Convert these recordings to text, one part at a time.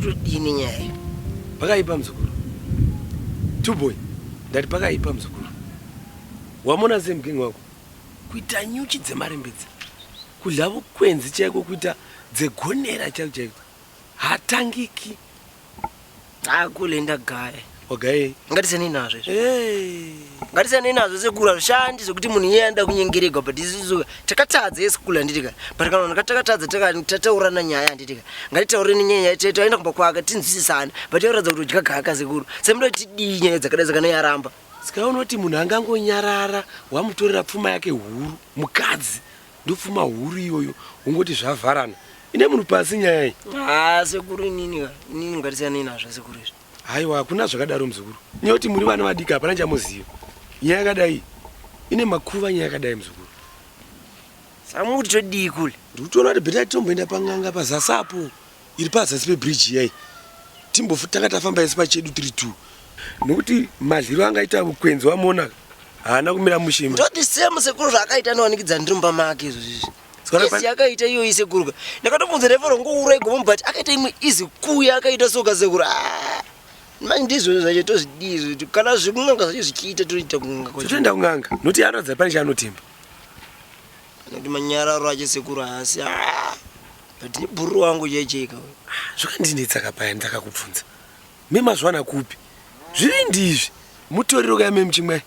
kutodini nyaya. Pakaipa mzukuru. Tuboy. Ndati pakaipa mzukuru. Wamona zemgengi wako. Kuita nyuchi dzemarembedzi. Kudla bukwenzi chaiko kuita dzegonera chaiko. Hatangiki. Kule ndagaya. Wagaye. Ngatisani nazvo. Ngatisani nazvo sekuru zvishandi zvokuti munhu yenda kunyengerega but isizo takatadza esikulu anditika. But kana ndakatadza tataurana nyaya anditika. Ngatitaureni nyaya cheto aenda kumba kwaka tinzwisisana. But yoradza kuti udya gaka sekuru. Semudoti dinya dzakadai kana yaramba. Sikaona kuti munhu angangonyarara wamutorera pfuma yake huru mukadzi ndopfuma huru iyoyo ungoti zvavharana ine munhu pasi nyaya iyi sekuru inini ngatisani nazvo sekuru izvi haiwa hakuna zvakadaro muzukuru nyoti muri vana vadiki hapana chamuziva nyaya yakadai ine makuva nyaya yakadai muzukuru samuti todii kule ndikutoona kuti bheta titomboenda pang'anga pazasapo iri pazasi pebridge yai timbotanga tafamba isi pachedu 32 nokuti madliro angaita ukwenzi wamona haana kumira mushimba ndoti semu sekuru zvakaita nowanikidza ndiri mumba make izvozvizvi isi akaita iyo isekuru ndakatomudza refero ngoura igoma but akaita imwe izi kuya akaita soka sekuru manje ndizvo zvacho tozvidii kana zvekung'anga zvacho zvichiita toita kung'anga totoenda kung'anga nokuti anoradza pane chaanotemba nokuti manyararo acho sekuru haasi but nebhururu wangu chaicheka zvakandinetsa kapaya ndakakubvunza memazvana kupi zviri ndizvi mutoriro kayame muchimwai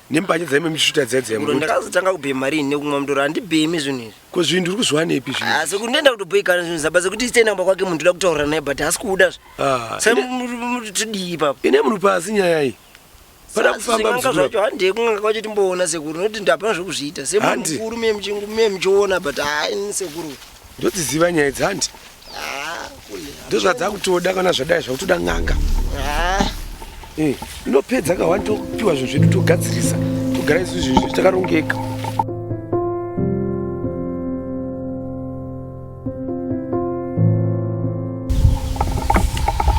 nembanje dzaime muchisvuta dzaidzaimu ndakazotanga kubhema marini nekumwa mutoro handibhemi zvinhu izvi ko zvinhu ndiri kuzviwanepi zvinhu seku ndenda kutobhoikana zvinhu zaba sekuti tienda kumba kwake munhu toda kutaurira naye but hasi kuda tidii ipapo ine munhu pasi nyaya iyi pada kufamba zvacho handei kung'anga kwacho timboona sekuru nokuti hapana zvokuzviita semunhu mukuru memuchiona but ini sekuru ndodziziva nyaya dzandi ndozvadzakutoda kana zvadai zvakutoda ng'anga inopedza kawani topiwa zvinhu zvedu togadzirisa togara isu zvinhu takarongeka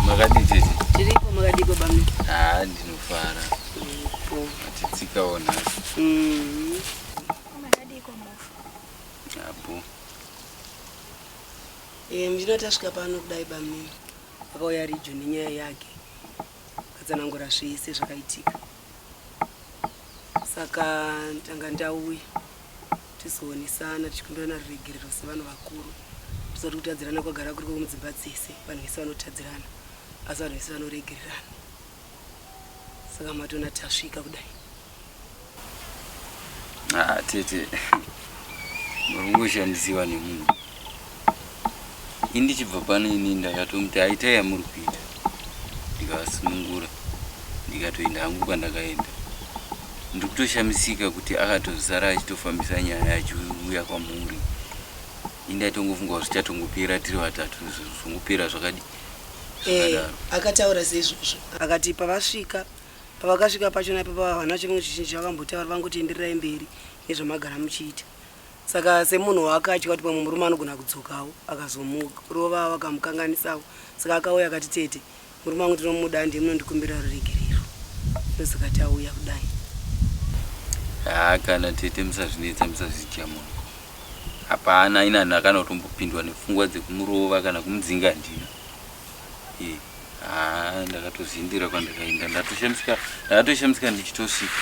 makaditete tiripo makadiko bami ndinofara atitsikaona makadiko mofu apo ndinotasvika pano kudai bami akauya rijo nenyaya yake katsanangura zvese zvakaitika saka ndanga ndauya tizoonesana tichikumbirana ruregerero sevanhu vakuru tisati kutadzirana kwagara kuri kumudzimba dzese vanhu vese vanotadzirana asi vanhu vese vanoregererana saka matona tasvika kudai tete murungoshandisiwa nemunhu indichibva pano ini ndakatomuti aita yamuri kuita ndikasunungura ndikatoenda hangu kwandakaenda ndiri kutoshamisika kuti akatozara achitofambisa nyaya achiuya kwamuri indatongofunga kuti zichatongopera tiri vatatu zvongopera zvakadi zvakadaro akataura seizvozvo akati pavakasvika pachona ipapo havana chimwe chizhinji vakambotaura vangotoendererai mberi nezvamagara muchiita saka semunhu wakatya kuti pamwe murume anogona kudzokawo akazomurova vakamukanganisawo saka akauya akati tete murume wangu tinomuda ndimunondikumbira ruregerero ndosaka tauya kudai kana tete musazvinetsa musazviitya munhu hapana ina ndakana kutombopindwa nepfungwa dzekumurova kana kumudzinga ndina ndakatozindira kwandakaenda ndakatoshamisika ndichitosvika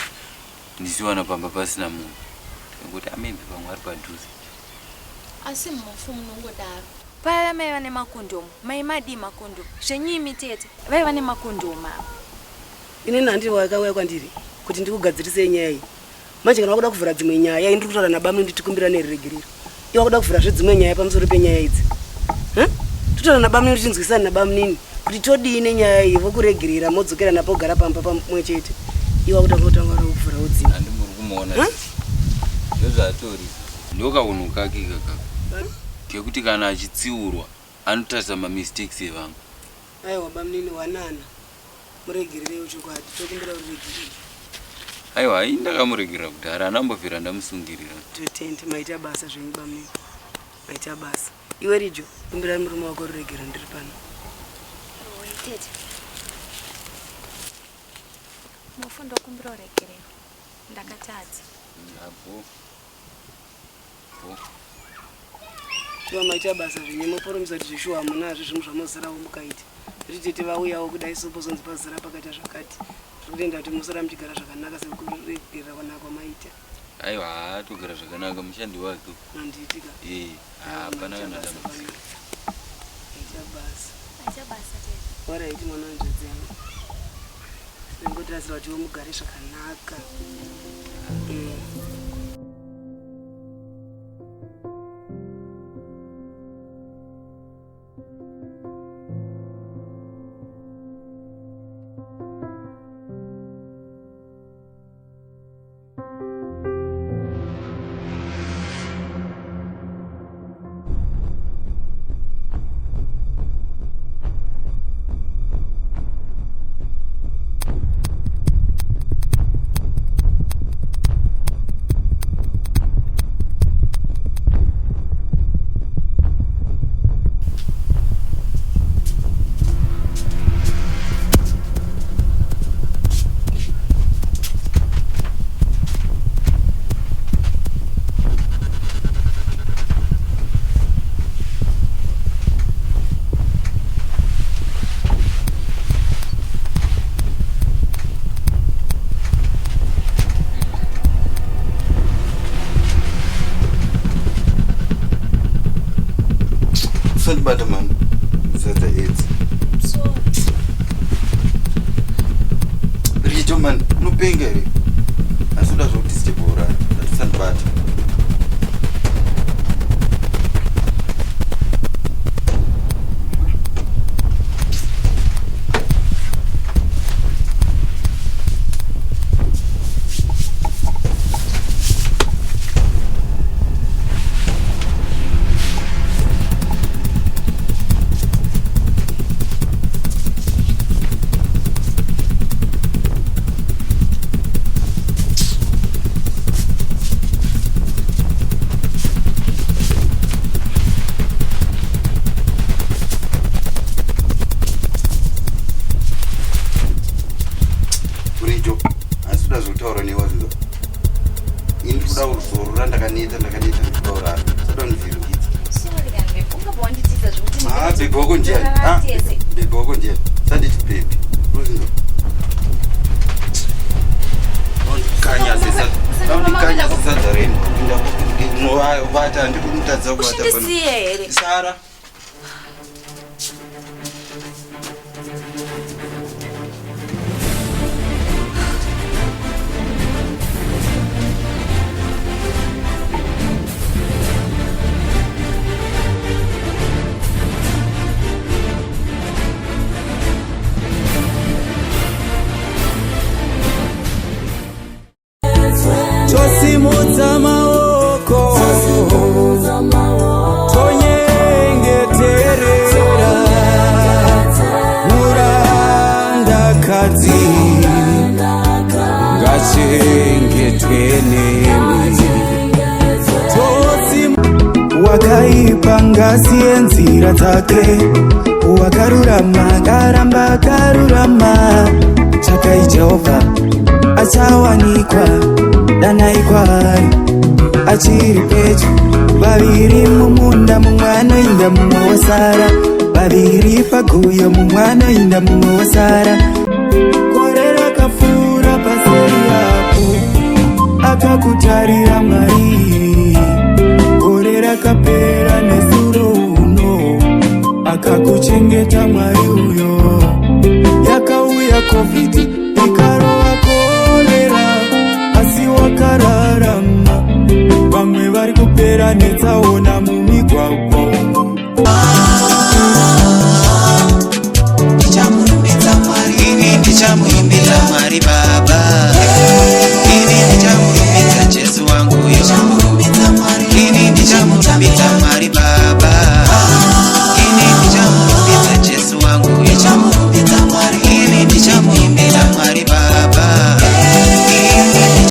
ndichiwana pamba pasina munhu ngekuti amembe pamwe ari padhuze asi mufu munongodaro paya maiva nemakondomu maimadi makondomu zvenyimi tete vaiva nemakondomu inini handiri wakauya kwandiri kuti ndikugadzirise nyaya iyi manje kana wakuda kuvhura dzimwe nyaya ndiri kutaura nabamwe nditikumbira neruregerero iwe wakuda kuvhurazve dzimwe nyaya pamusoro penyaya idzi totaura nabamwe tichinzwisana nabamnini kuti todii nenyaya iyi vokuregerera modzokera napogara pamba pamwe chete iwe wakuda kutanga kuvhurawo dzimwe handimuri kumuona ndozvatori ndokaunhu kake kakaka kekuti kana achitsiurwa anotarisa mamistakes evangu aiwa bamnini wanana muregerere chokwadi tokumbira ruregerero aiwa ndakamuregerera kudhara anambobvira ndamusungirira totende maita basa zvenyu bamnini maita basa iwe rijo kumbira murume wako ruregerero ndiri pano tete mufu ndokumbira ruregerero ndakatadza apo tiva maita basa zvinyemoporomisa kuti zvishuwa munazvo zvinhu zvamuzarawo mukaita zvitete vauyawo kudai sobozonzi pazara pakaita zvakati zvirikutenda kuti musara muchigara zvakanaka sekuregera kwanaka maita aiwa togara zvakanaka mushandi wake nandiitika hapana kana dambudziko Acha basa tete. Waraiti mwana wanjodzenga sengotirasira kuti mugare zvakanaka. Bata man, zata AIDS. So. Rito man, no pengere. Asuda zoti stebora, atusan bata. Sara. Tosimudza maoko tonyengeterera murandakadzi ngachengetwe nemi wakaipa ngazi yenzira dzake wakarurama karamba karurama chakai Jehovha achawanikwa danai kwaari achiri pedyo vaviri mumunda mumwe anoinda mumwe wosara vaviri paguyo mumwe anoinda mumwe wosara kore rakapfuura paseri yapo akakutarira Mwari kore rakapera nesuro uno akakuchengeta Mwari uyo yakauya COVID ikarova kolera asi wakararama vamwe vari kupera netsaona mumigwagwa ndichamuimbidza Mwari ndichamuimbidza